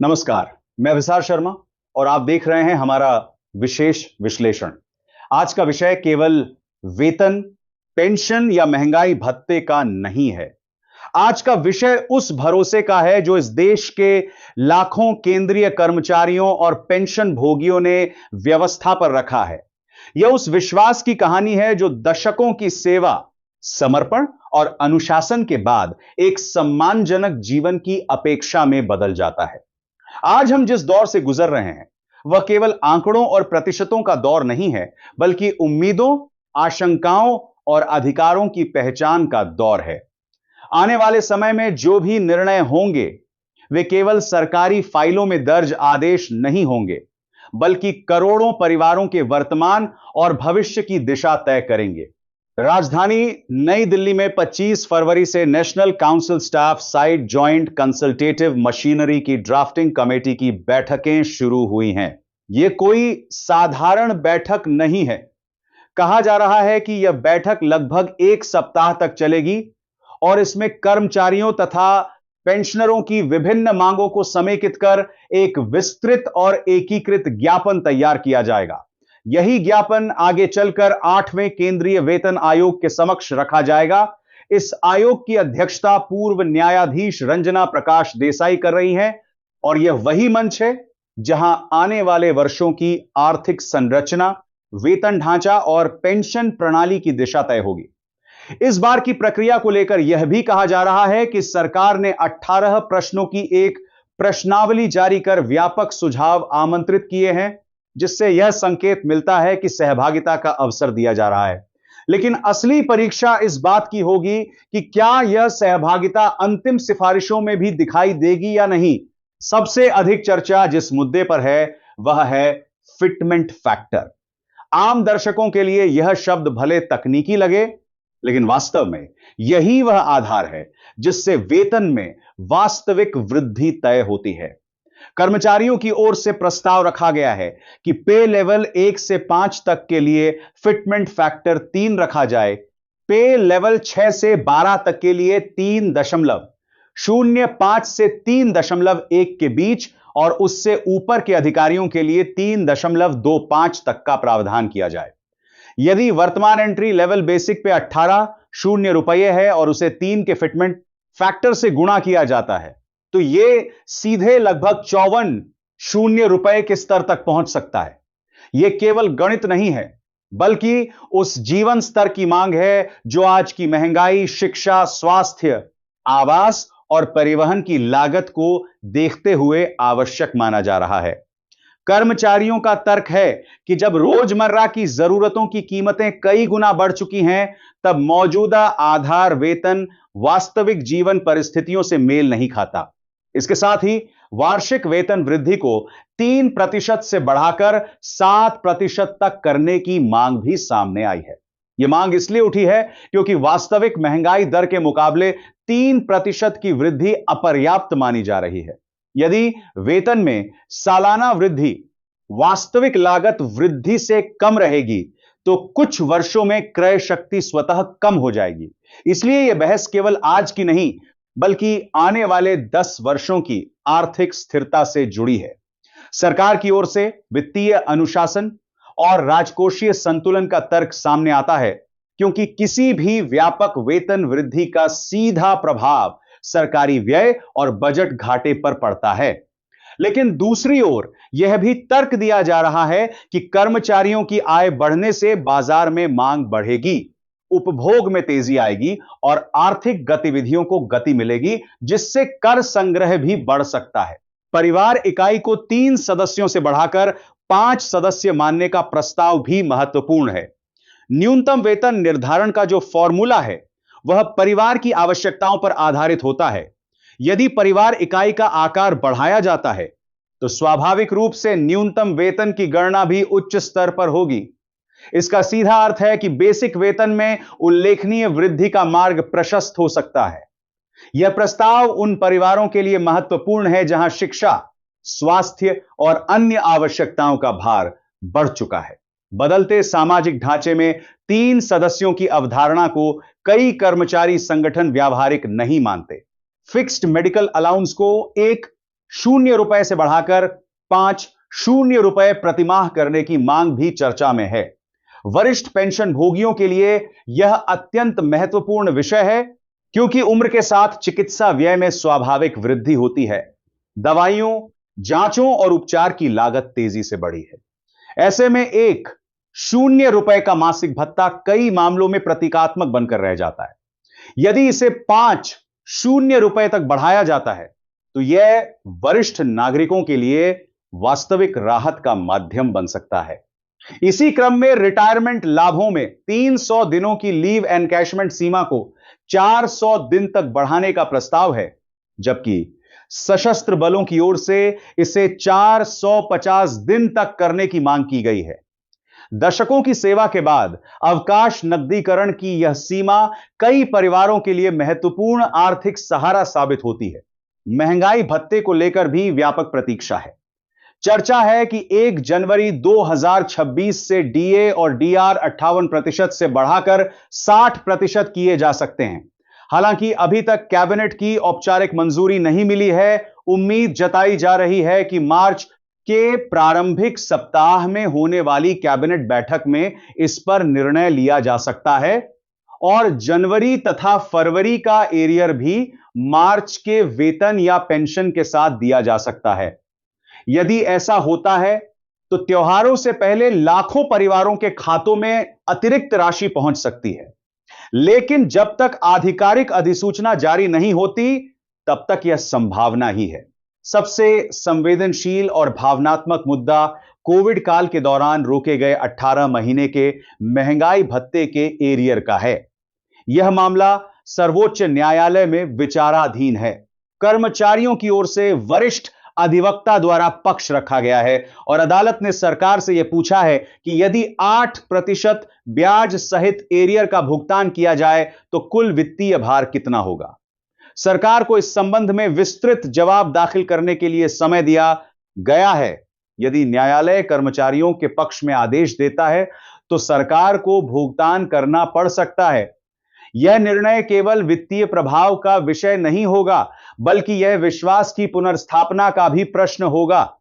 नमस्कार। मैं विशाल शर्मा और आप देख रहे हैं हमारा विशेष विश्लेषण। आज का विषय केवल वेतन, पेंशन या महंगाई भत्ते का नहीं है। आज का विषय उस भरोसे का है जो इस देश के लाखों केंद्रीय कर्मचारियों और पेंशन भोगियों ने व्यवस्था पर रखा है। यह उस विश्वास की कहानी है जो दशकों की सेवा, समर्पण और अनुशासन के बाद एक सम्मानजनक जीवन की अपेक्षा में बदल जाता है। आज हम जिस दौर से गुजर रहे हैं वह केवल आंकड़ों और प्रतिशतों का दौर नहीं है, बल्कि उम्मीदों, आशंकाओं और अधिकारों की पहचान का दौर है। आने वाले समय में जो भी निर्णय होंगे वे केवल सरकारी फाइलों में दर्ज आदेश नहीं होंगे, बल्कि करोड़ों परिवारों के वर्तमान और भविष्य की दिशा तय करेंगे। राजधानी नई दिल्ली में 25 फरवरी से national council staff side joint consultative machinery की ड्राफ्टिंग कमेटी की बैठकें शुरू हुई हैं। यह कोई साधारण बैठक नहीं है। कहा जा रहा है कि यह बैठक लगभग 1 सप्ताह तक चलेगी और इसमें कर्मचारियों तथा पेंशनरों की विभिन्न मांगों को समेकित कर एक विस्तृत और एकीकृत ज्ञापन तैयार किया जाएगा। यही ज्ञापन आगे चलकर 8वें केंद्रीय वेतन आयोग के समक्ष रखा जाएगा। इस आयोग की अध्यक्षता पूर्व न्यायाधीश रंजना प्रकाश देसाई कर रही हैं और यह वही मंच है जहां आने वाले वर्षों की आर्थिक संरचना, वेतन ढांचा और पेंशन प्रणाली की दिशा तय होगी। इस बार की प्रक्रिया को लेकर यह भी कहा जा रहा है कि सरकार ने 18 प्रश्नों की एक प्रश्नावली जारी कर व्यापक सुझाव आमंत्रित किए हैं, जिससे यह संकेत मिलता है कि सहभागिता का अवसर दिया जा रहा है। लेकिन असली परीक्षा इस बात की होगी कि क्या यह सहभागिता अंतिम सिफारिशों में भी दिखाई देगी या नहीं। सबसे अधिक चर्चा जिस मुद्दे पर है वह है फिटमेंट फैक्टर। आम दर्शकों के लिए यह शब्द भले तकनीकी लगे, लेकिन वास्तव में यही वह आधार है जिससे वेतन में वास्तविक वृद्धि तय होती है। कर्मचारियों की ओर से प्रस्ताव रखा गया है कि पे लेवल 1 से 5 तक के लिए फिटमेंट फैक्टर 3 रखा जाए, पे लेवल 6 से 12 तक के लिए 3.05 से 3.1 के बीच और उससे ऊपर के अधिकारियों के लिए 3.25 तक का प्रावधान किया जाए। यदि वर्तमान एंट्री लेवल बेसिक पे 18 रुपये है और उसे 3 के फिटमेंट फैक्टर से गुणा किया जाता है, तो यह सीधे लगभग 54 रुपए के स्तर तक पहुंच सकता है। यह केवल गणित नहीं है, बल्कि उस जीवन स्तर की मांग है जो आज की महंगाई, शिक्षा, स्वास्थ्य, आवास और परिवहन की लागत को देखते हुए आवश्यक माना जा रहा है। कर्मचारियों का तर्क है कि जब रोजमर्रा की जरूरतों की कीमतें कई गुना बढ़ चुकी हैं, तब मौजूदा आधार वेतन वास्तविक जीवन परिस्थितियों से मेल नहीं खाता। इसके साथ ही वार्षिक वेतन वृद्धि को 3% से बढ़ाकर 7% तक करने की मांग भी सामने आई है। यह मांग इसलिए उठी है क्योंकि वास्तविक महंगाई दर के मुकाबले 3% की वृद्धि अपर्याप्त मानी जा रही है। यदि वेतन में सालाना वृद्धि वास्तविक लागत वृद्धि से कम रहेगी, तो कुछ वर्षों में क्रय शक्ति स्वतः कम हो जाएगी। इसलिए यह बहस केवल आज की नहीं, बल्कि आने वाले 10 वर्षों की आर्थिक स्थिरता से जुड़ी है। सरकार की ओर से वित्तीय अनुशासन और राजकोषीय संतुलन का तर्क सामने आता है, क्योंकि किसी भी व्यापक वेतन वृद्धि का सीधा प्रभाव सरकारी व्यय और बजट घाटे पर पड़ता है। लेकिन दूसरी ओर यह भी तर्क दिया जा रहा है कि कर्मचारियों की आय बढ़ने से बाजार में मांग बढ़ेगी, उपभोग में तेजी आएगी और आर्थिक गतिविधियों को गति मिलेगी, जिससे कर संग्रह भी बढ़ सकता है। परिवार इकाई को 3 सदस्यों से बढ़ाकर 5 सदस्य मानने का प्रस्ताव भी महत्वपूर्ण है। न्यूनतम वेतन निर्धारण का जो फॉर्मूला है वह परिवार की आवश्यकताओं पर आधारित होता है। यदि परिवार इकाई का आकार बढ़ाया जाता है, तो स्वाभाविक रूप से न्यूनतम वेतन की गणना भी उच्च स्तर पर होगी। इसका सीधा अर्थ है कि बेसिक वेतन में उल्लेखनीय वृद्धि का मार्ग प्रशस्त हो सकता है। यह प्रस्ताव उन परिवारों के लिए महत्वपूर्ण है जहां शिक्षा, स्वास्थ्य और अन्य आवश्यकताओं का भार बढ़ चुका है। बदलते सामाजिक ढांचे में 3 सदस्यों की अवधारणा को कई कर्मचारी संगठन व्यावहारिक नहीं मानते। फिक्स्ड मेडिकल अलाउंस को एक ₹0 से बढ़ाकर ₹5 प्रतिमाह करने की मांग भी चर्चा में है। वरिष्ठ पेंशन भोगियों के लिए यह अत्यंत महत्वपूर्ण विषय है, क्योंकि उम्र के साथ चिकित्सा व्यय में स्वाभाविक वृद्धि होती है। दवाइयों, जांचों और उपचार की लागत तेजी से बढ़ी है। ऐसे में एक ₹0 का मासिक भत्ता कई मामलों में प्रतीकात्मक बनकर रह जाता है। यदि इसे ₹5 तक बढ़ाया जाता है, तो यह वरिष्ठ नागरिकों के लिए वास्तविक राहत का माध्यम बन सकता है। इसी क्रम में रिटायरमेंट लाभों में 300 दिनों की लीव एनकैशमेंट सीमा को 400 दिन तक बढ़ाने का प्रस्ताव है, जबकि सशस्त्र बलों की ओर से इसे 450 दिन तक करने की मांग की गई है। दशकों की सेवा के बाद अवकाश नकदीकरण की यह सीमा कई परिवारों के लिए महत्वपूर्ण आर्थिक सहारा साबित होती है। महंगाई भत्ते को लेकर भी व्यापक प्रतीक्षा है। चर्चा है कि 1 जनवरी 2026 से डीए और डीआर 58% से बढ़ाकर 60% किए जा सकते हैं। हालांकि अभी तक कैबिनेट की औपचारिक मंजूरी नहीं मिली है। उम्मीद जताई जा रही है कि मार्च के प्रारंभिक सप्ताह में होने वाली कैबिनेट बैठक में इस पर निर्णय लिया जा सकता है और जनवरी तथा फरवरी का एरियर भी मार्च के वेतन या पेंशन के साथ दिया जा सकता है। यदि ऐसा होता है तो त्योहारों से पहले लाखों परिवारों के खातों में अतिरिक्त राशि पहुंच सकती है। लेकिन जब तक आधिकारिक अधिसूचना जारी नहीं होती, तब तक यह संभावना ही है। सबसे संवेदनशील और भावनात्मक मुद्दा कोविड काल के दौरान रोके गए 18 महीने के महंगाई भत्ते के एरियर का है। यह मामला सर्वोच्च न्यायालय में विचाराधीन है। कर्मचारियों की ओर से वरिष्ठ अधिवक्ता द्वारा पक्ष रखा गया है और अदालत ने सरकार से यह पूछा है कि यदि 8% ब्याज सहित एरियर का भुगतान किया जाए तो कुल वित्तीय भार कितना होगा। सरकार को इस संबंध में विस्तृत जवाब दाखिल करने के लिए समय दिया गया है। यदि न्यायालय कर्मचारियों के पक्ष में आदेश देता है तो सरकार को भुगतान करना पड़ सकता है। यह निर्णय केवल वित्तीय प्रभाव का विषय नहीं होगा, बल्कि यह विश्वास की पुनर्स्थापना का भी प्रश्न होगा।